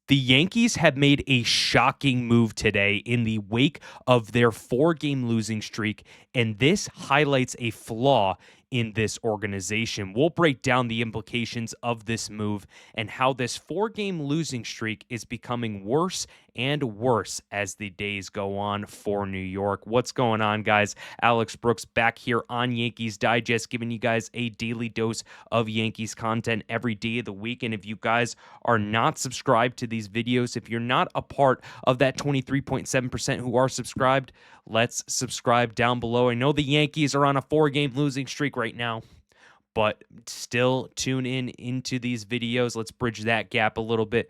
The Yankees have made a shocking move today in the wake of their 4-game losing streak, and this highlights a flaw in this organization. We'll break down the implications of this move and how this 4-game losing streak is becoming worse and worse as the days go on for New York. What's going on, guys? Alex Brooks back here on Yankees Digest, giving you guys a daily dose of Yankees content every day of the week. And if you guys are not subscribed to these videos, if you're not a part of that 23.7% who are subscribed, let's subscribe down below. I know the Yankees are on a 4-game losing streak right now, but still tune into these videos. Let's bridge that gap a little bit.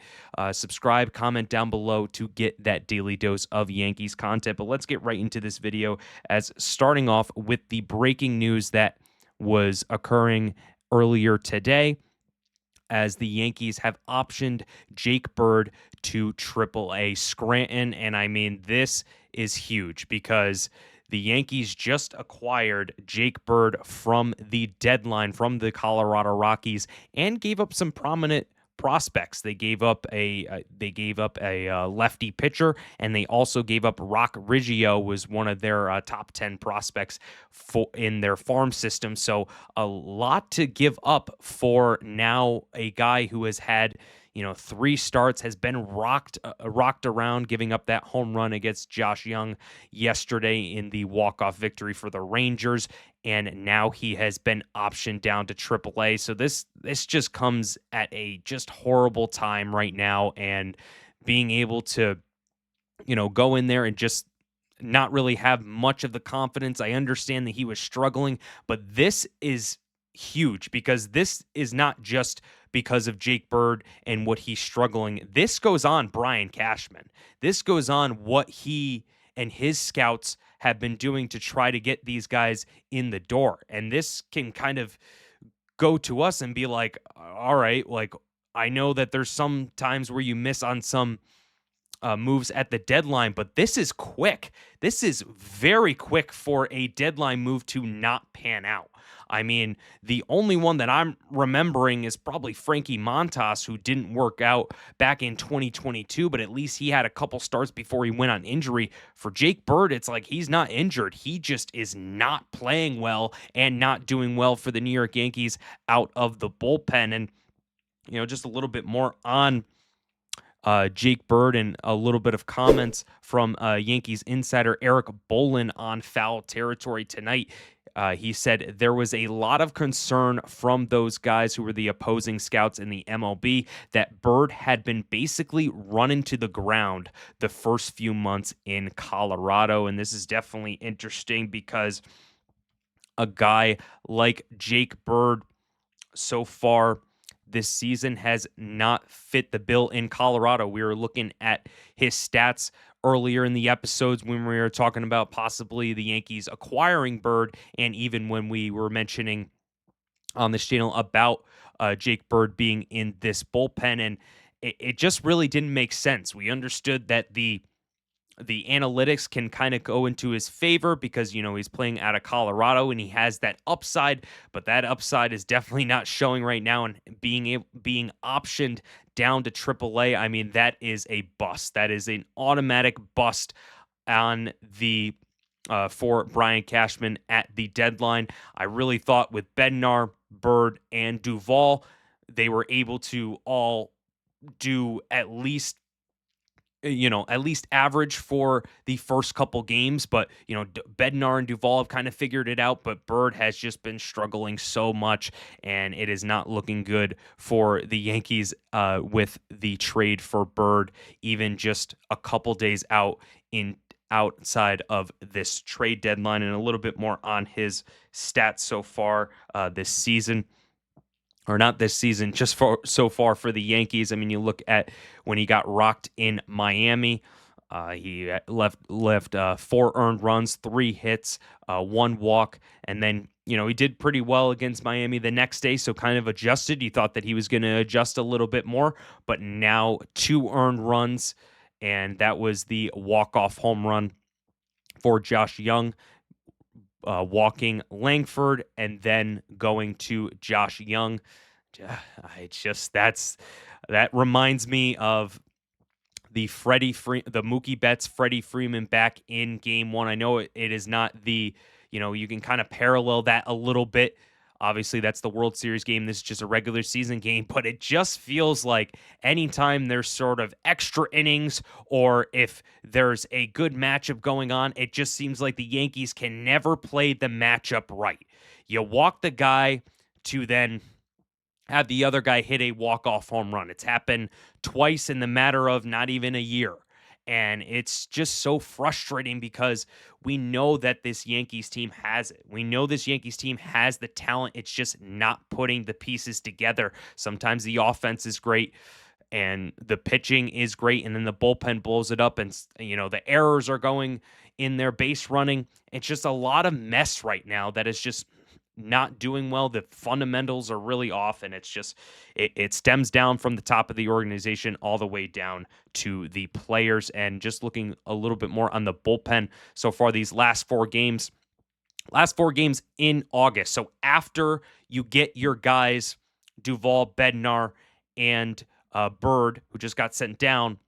Subscribe, comment down below to get that daily dose of Yankees content. But let's get right into this video, as starting off with the breaking news that was occurring earlier today, as the Yankees have optioned Jake Bird to AAA Scranton. And I mean, this is huge because the Yankees just acquired Jake Bird from the deadline from the Colorado Rockies and gave up some prominent prospects. They gave up a lefty pitcher, and they also gave up Rock Riggio, was one of their top 10 prospects in their farm system. So a lot to give up for now a guy who has had 3 starts, has been rocked around, giving up that home run against Josh Young yesterday in the walk-off victory for the Rangers, and now he has been optioned down to AAA. So this just comes at a just horrible time right now, and being able to go in there and just not really have much of the confidence. I understand that he was struggling, but this is huge because this is not just because of Jake Bird and what he's struggling. This goes on Brian Cashman. This goes on what he and his scouts have been doing to try to get these guys in the door. And this can kind of go to us and be like, all right, like, I know that there's some times where you miss on some moves at the deadline, but this is quick. This is very quick for a deadline move to not pan out. I mean, the only one that I'm remembering is probably Frankie Montas, who didn't work out back in 2022, but at least he had a couple starts before he went on injury. For Jake Bird, it's like he's not injured. He just is not playing well and not doing well for the New York Yankees out of the bullpen. And, just a little bit more on Jake Bird and a little bit of comments from Yankees insider Eric Bolin on Foul Territory tonight. He said there was a lot of concern from those guys who were the opposing scouts in the MLB that Bird had been basically run into the ground the first few months in Colorado. And this is definitely interesting because a guy like Jake Bird so far this season has not fit the bill in Colorado. We were looking at his stats earlier in the episodes when we were talking about possibly the Yankees acquiring Bird, and even when we were mentioning on this channel about Jake Bird being in this bullpen, and it just really didn't make sense. We understood that the analytics can kind of go into his favor because, he's playing out of Colorado and he has that upside, but that upside is definitely not showing right now. And being optioned down to AAA, I mean, that is a bust. That is an automatic bust on the for Brian Cashman at the deadline. I really thought with Bednar, Bird, and Duvall, they were able to all do at least average for the first couple games, but Bednar and Duvall have kind of figured it out, but Bird has just been struggling so much, and it is not looking good for the Yankees with the trade for Bird, even just a couple days outside of this trade deadline. And a little bit more on his stats so far this season. Or not this season, just so far for the Yankees. I mean, you look at when he got rocked in Miami, he left 4 earned runs, 3 hits, 1 walk, and then he did pretty well against Miami the next day, so kind of adjusted. You thought that he was going to adjust a little bit more, but now 2 earned runs, and that was the walk-off home run for Josh Young. Walking Langford and then going to Josh Young. That reminds me of the Mookie Betts Freddie Freeman back in game one. I know it is not you can kind of parallel that a little bit. Obviously, that's the World Series game. This is just a regular season game, but it just feels like anytime there's sort of extra innings or if there's a good matchup going on, it just seems like the Yankees can never play the matchup right. You walk the guy to then have the other guy hit a walk-off home run. It's happened twice in the matter of not even a year. And it's just so frustrating because we know that this Yankees team has it. We know this Yankees team has the talent. It's just not putting the pieces together. Sometimes the offense is great and the pitching is great, and then the bullpen blows it up, and the errors are going in their base running. It's just a lot of mess right now that is just not doing well. The fundamentals are really off, and it's just it stems down from the top of the organization all the way down to the players. And just looking a little bit more on the bullpen so far, these last four games in August. So after you get your guys Duvall, Bednar, and Bird, who just got sent down.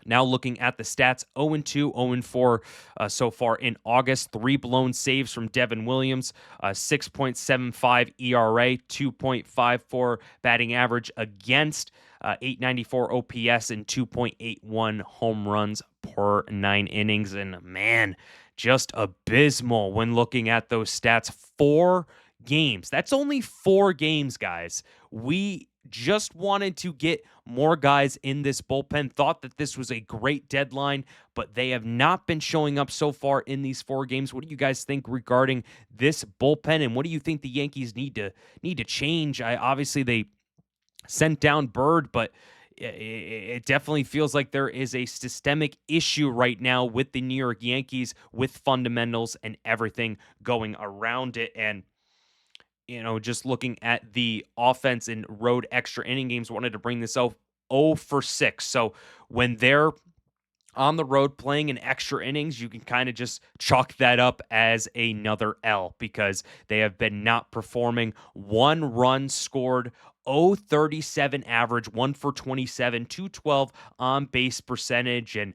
Now looking at the stats, 0-2, 0-4 so far in August. 3 blown saves from Devin Williams, 6.75 ERA, 2.54 batting average against, 894 OPS, and 2.81 home runs per 9 innings. And man, just abysmal when looking at those stats. 4 games. That's only 4 games, guys. We just wanted to get more guys in this bullpen, thought that this was a great deadline, but they have not been showing up so far in these 4 games. What do you guys think regarding this bullpen, and what do you think the Yankees need to change? Obviously they sent down Bird, but it definitely feels like there is a systemic issue right now with the New York Yankees, with fundamentals and everything going around it. And just looking at the offense in road extra inning games, wanted to bring this up 0 for 6. So when they're on the road playing in extra innings, you can kind of just chalk that up as another L because they have been not performing. 1 run scored, 0.37 average, 1 for 27, 212 on base percentage. And,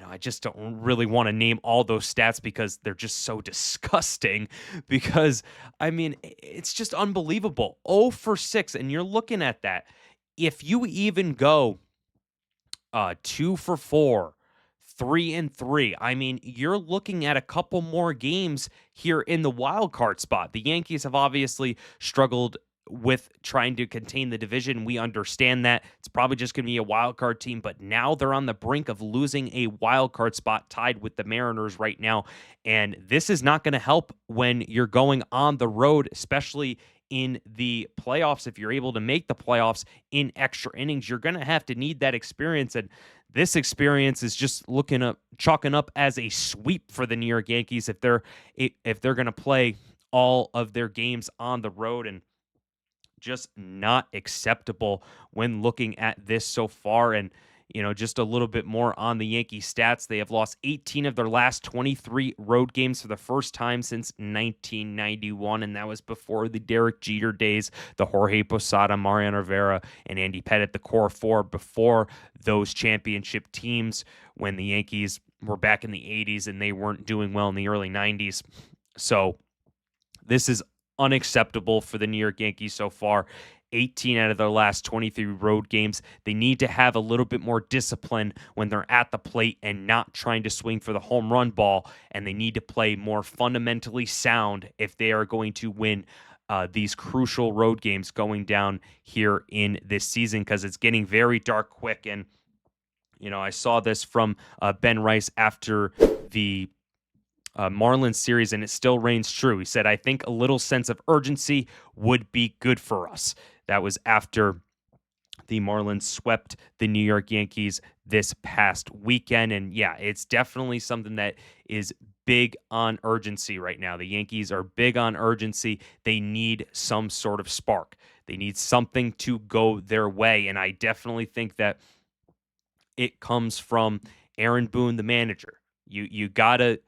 I just don't really want to name all those stats because they're just so disgusting because, it's just unbelievable. 0 for 6. And you're looking at that. If you even go 2 for 4, 3-3. You're looking at a couple more games here in the wild card spot. The Yankees have obviously struggled with trying to contain the division. We understand that. It's probably just going to be a wild card team, but now they're on the brink of losing a wild card spot tied with the Mariners right now. And this is not going to help when you're going on the road, especially in the playoffs. If you're able to make the playoffs in extra innings, you're going to have to need that experience. And this experience is just chalking up as a sweep for the New York Yankees if they're going to play all of their games on the road. And just not acceptable when looking at this so far. And just a little bit more on the Yankee stats. They have lost 18 of their last 23 road games for the first time since 1991, and that was before the Derek Jeter days, the Jorge Posada, Mariano Rivera, and Andy Pettitte, the core 4 before those championship teams when the Yankees were back in the 80s and they weren't doing well in the early 90s. So this is unacceptable for the New York Yankees so far. 18 out of their last 23 road games. They need to have a little bit more discipline when they're at the plate and not trying to swing for the home run ball, and they need to play more fundamentally sound if they are going to win these crucial road games going down here in this season, because it's getting very dark quick. And, I saw this from Ben Rice after the Marlins series, and it still reigns true. He said, "I think a little sense of urgency would be good for us." That was after the Marlins swept the New York Yankees this past weekend. And yeah, it's definitely something that is big on urgency right now. The Yankees are big on urgency. They need some sort of spark. They need something to go their way. And I definitely think that it comes from Aaron Boone, the manager. You gotta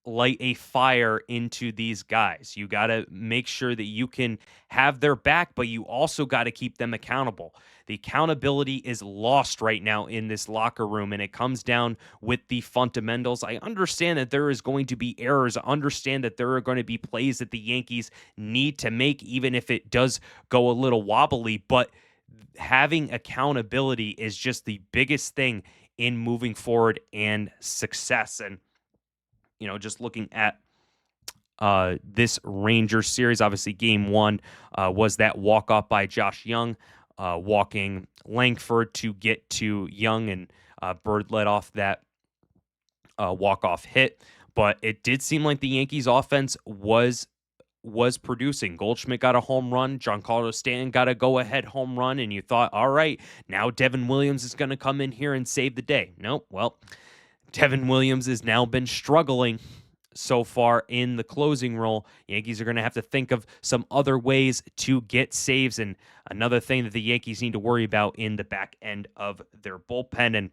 light a fire into these guys. You got to make sure that you can have their back, but you also got to keep them accountable. The accountability is lost right now in this locker room, and it comes down with the fundamentals. I understand that there is going to be errors. I understand that there are going to be plays that the Yankees need to make, even if it does go a little wobbly, but having accountability is just the biggest thing in moving forward and success. And just looking at this Rangers series, obviously game one was that walk-off by Josh Young, walking Langford to get to Young, and Bird led off that walk-off hit. But it did seem like the Yankees offense was producing. Goldschmidt got a home run. Giancarlo Stanton got a go-ahead home run, and you thought, all right, now Devin Williams is going to come in here and save the day. Nope. Well, Devin Williams has now been struggling so far in the closing role. Yankees are going to have to think of some other ways to get saves, and another thing that the Yankees need to worry about in the back end of their bullpen. And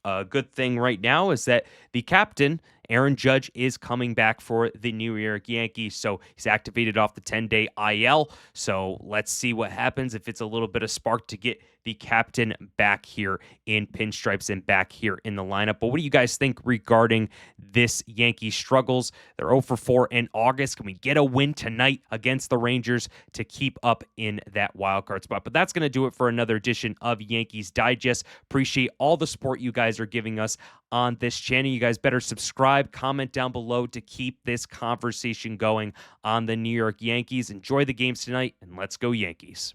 a good thing right now is that the captain, Aaron Judge, is coming back for the New York Yankees. So he's activated off the 10-day IL. So let's see what happens if it's a little bit of spark to get the captain back here in pinstripes and back here in the lineup. But what do you guys think regarding this Yankees struggles? They're 0 for 4 in August. Can we get a win tonight against the Rangers to keep up in that wild card spot? But that's going to do it for another edition of Yankees Digest. Appreciate all the support you guys are giving us on this channel. You guys better subscribe, comment down below to keep this conversation going on the New York Yankees. Enjoy the games tonight, and let's go Yankees.